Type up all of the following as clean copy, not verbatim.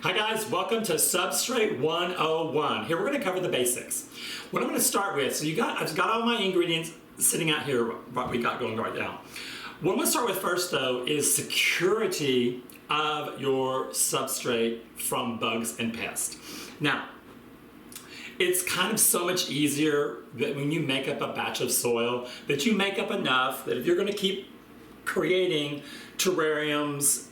Hi guys, welcome to Substrate 101. Here we're going to cover the basics. What I'm going to start with, I've got all my ingredients sitting out here, what we got going right now. What I'm going to start with first though is security of your substrate from bugs and pests. Now, it's kind of so much easier that when you make up a batch of soil, that you make up enough that if you're going to keep creating terrariums,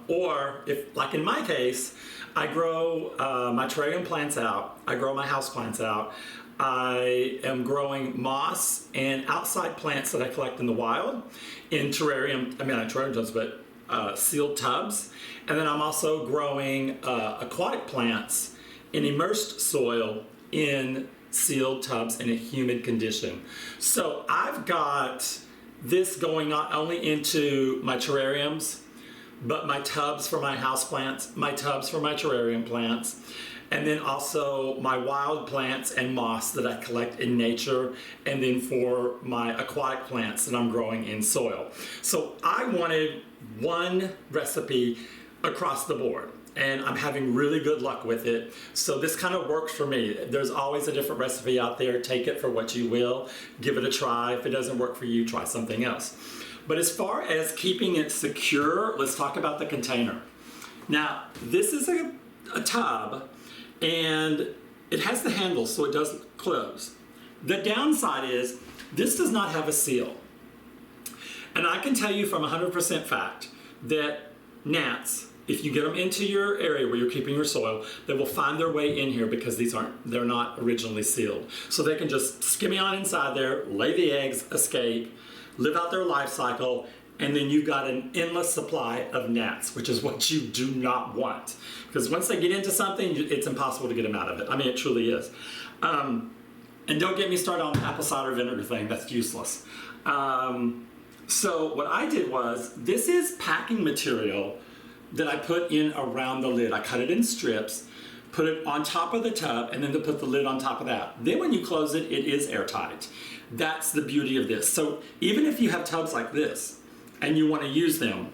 or if, like in my case, I grow my terrarium plants out, I grow my house plants out, I am growing moss and outside plants that I collect in the wild in terrarium, not terrarium tubs, but sealed tubs. And then I'm also growing aquatic plants in immersed soil in sealed tubs in a humid condition. So I've got this going not only into my terrariums, but my tubs for my house plants, my tubs for my terrarium plants, and then also my wild plants and moss that I collect in nature, and then for my aquatic plants that I'm growing in soil. So I wanted one recipe across the board, and I'm having really good luck with it. So this kind of works for me. There's always a different recipe out there. Take it for what you will. Give it a try. If it doesn't work for you, try something else. But as far as keeping it secure, let's talk about the container. Now, this is a tub, and it has the handle so it doesn't close. The downside is this does not have a seal. And I can tell you from 100% fact that gnats, if you get them into your area where you're keeping your soil, they will find their way in here because they're not originally sealed. So they can just skimmy on inside there, lay the eggs, escape, live out their life cycle, and then you've got an endless supply of gnats, which is what you do not want. Because once they get into something, it's impossible to get them out of it. I mean, it truly is. And don't get me started on the apple cider vinegar thing, that's useless. So what I did was, this is packing material that I put in around the lid. I cut it in strips, put it on top of the tub, and then to put the lid on top of that. Then when you close it, it is airtight. That's the beauty of this. So even if you have tubs like this and you want to use them,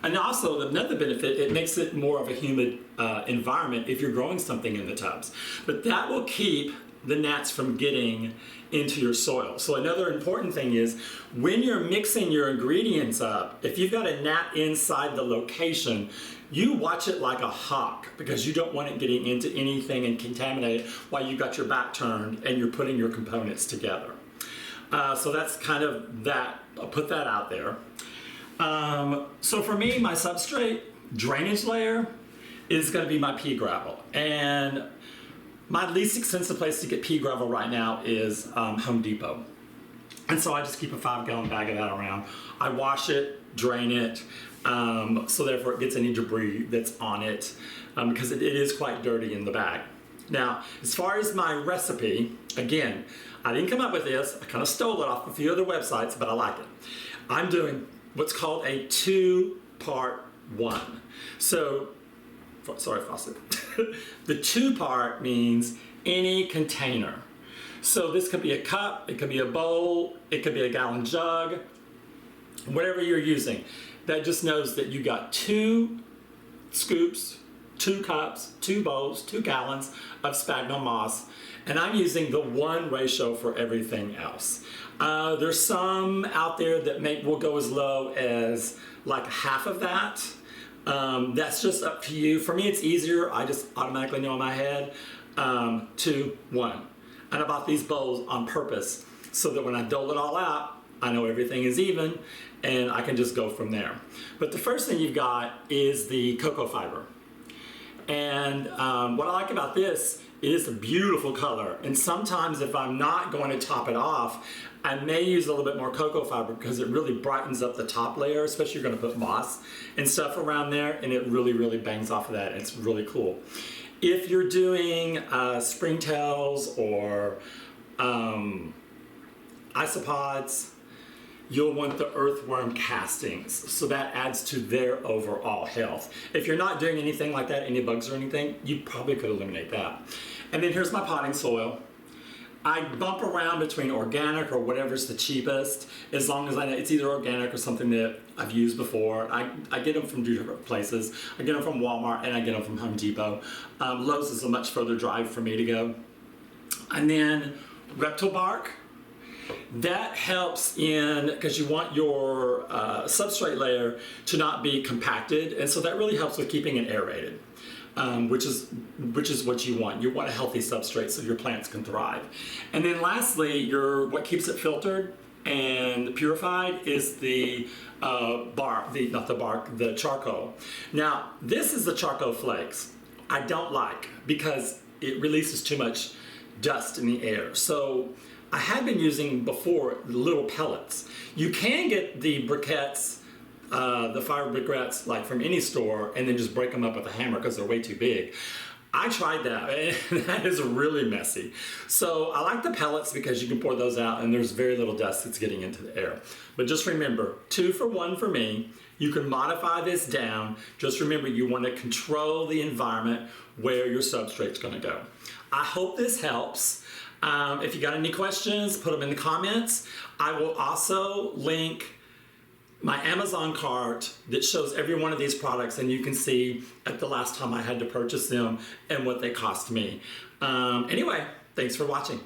and also another benefit, it makes it more of a humid environment if you're growing something in the tubs. But that will keep the gnats from getting into your soil. So another important thing is when you're mixing your ingredients up, if you've got a gnat inside the location, you watch it like a hawk because you don't want it getting into anything and contaminate it while you've got your back turned and you're putting your components together. So that's kind of that, I'll put that out there. So for me, my substrate drainage layer is going to be my pea gravel. And my least expensive place to get pea gravel right now is Home Depot. And so I just keep a 5-gallon bag of that around. I wash it, drain it, so therefore it gets any debris that's on it, because it is quite dirty in the bag. Now, as far as my recipe, again, I didn't come up with this. I kind of stole it off a few other websites, but I like it. I'm doing what's called a 2-part 1. So, sorry, faucet. The 2-part means any container. So this could be a cup, it could be a bowl, it could be a gallon jug, whatever you're using. That just knows that you got 2 scoops, 2 cups, 2 bowls, 2 gallons of sphagnum moss, and I'm using the 1 ratio for everything else. There's some out there that will go as low as like half of that. That's just up to you. For me, it's easier. I just automatically know in my head, 2, 1. And I bought these bowls on purpose so that when I dole it all out, I know everything is even and I can just go from there. But the first thing you've got is the cocoa fiber. And what I like about this is a beautiful color. And sometimes if I'm not going to top it off, I may use a little bit more cocoa fiber because it really brightens up the top layer, especially if you're going to put moss and stuff around there, and it really, really bangs off of that. It's really cool. If you're doing springtails or isopods, you'll want the earthworm castings, so that adds to their overall health. If you're not doing anything like that, any bugs or anything, you probably could eliminate that. And then here's my potting soil. I bump around between organic or whatever's the cheapest, as long as I know it's either organic or something that I've used before. I get them from different places. I get them from Walmart and I get them from Home Depot. Lowe's is a much further drive for me to go. And then reptile bark. That helps in, because you want your substrate layer to not be compacted, and so that really helps with keeping it aerated, which is what you want. You want a healthy substrate so your plants can thrive. And then lastly, what keeps it filtered and purified is the the charcoal. Now, this is the charcoal flakes. I don't like because it releases too much dust in the air. So I had been using before little pellets. You can get the briquettes, the fire briquettes, like from any store, and then just break them up with a hammer because they're way too big. I tried that, and that is really messy. So I like the pellets because you can pour those out and there's very little dust that's getting into the air. But just remember, 2 for 1 for me. You can modify this down. Just remember, you want to control the environment where your substrate's going to go. I hope this helps. If you got any questions, put them in the comments. I will also link my Amazon cart that shows every one of these products, and you can see at the last time I had to purchase them and what they cost me. Anyway, thanks for watching.